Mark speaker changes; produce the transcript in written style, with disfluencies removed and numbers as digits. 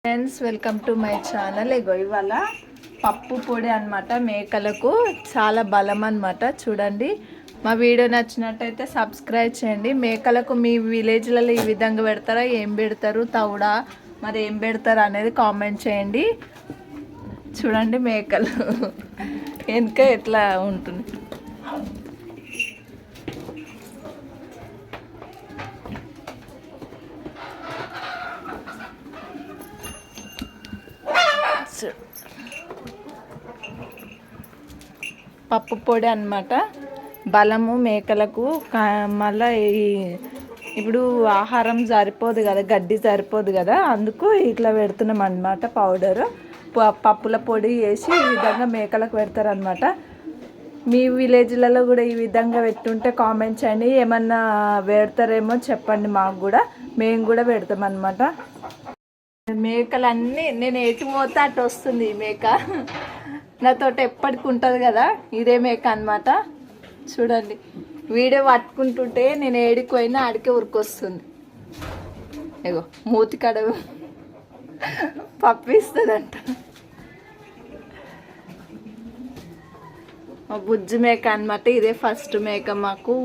Speaker 1: Friends welcome to my channel. ఇవాళ పప్పు పొడి అనమాట. మేకలకు చాలా బలం అనమాట. చూడండి, మా వీడియో నచ్చినట్టయితే సబ్స్క్రైబ్ చేయండి. మేకలకు మీ విలేజ్లలో ఈ విధంగా పెడతారా, ఏం పెడతారు, తౌడా మరి ఏం పెడతారు అనేది కామెంట్ చేయండి. చూడండి మేకలు వెనుక ఎట్లా ఉంటుంది. పప్పు పొడి అన్నమాట. బలము మేకలకు. మళ్ళీ ఇప్పుడు ఆహారం సరిపోదు కదా, గడ్డి సరిపోదు కదా, అందుకు ఇట్లా పెడుతున్నాం అన్నమాట. పౌడరు పప్పుల పొడి వేసి ఈ విధంగా మేకలకు పెడతారనమాట. మీ విలేజ్లలో కూడా ఈ విధంగా పెట్టుంటే కామెంట్ చేయండి. ఏమన్నా పెడతారేమో చెప్పండి మాకు కూడా, మేము కూడా పెడతాం అన్నమాట. మేకలన్నీ నేను ఎటు పోతే అటు వస్తుంది ఈ మేక. నాతోటి ఎప్పటికి ఉంటుంది కదా, ఇదే మేక అన్నమాట. చూడండి, వీడియో పట్టుకుంటుంటే నేను ఏడికి పోయినా ఆడికే ఉరికొస్తుంది. ఇగో మూతి కడ పప్పిస్తుందంట. బుజ్జి మేక అన్నమాట. ఇదే ఫస్ట్ మేక మాకు.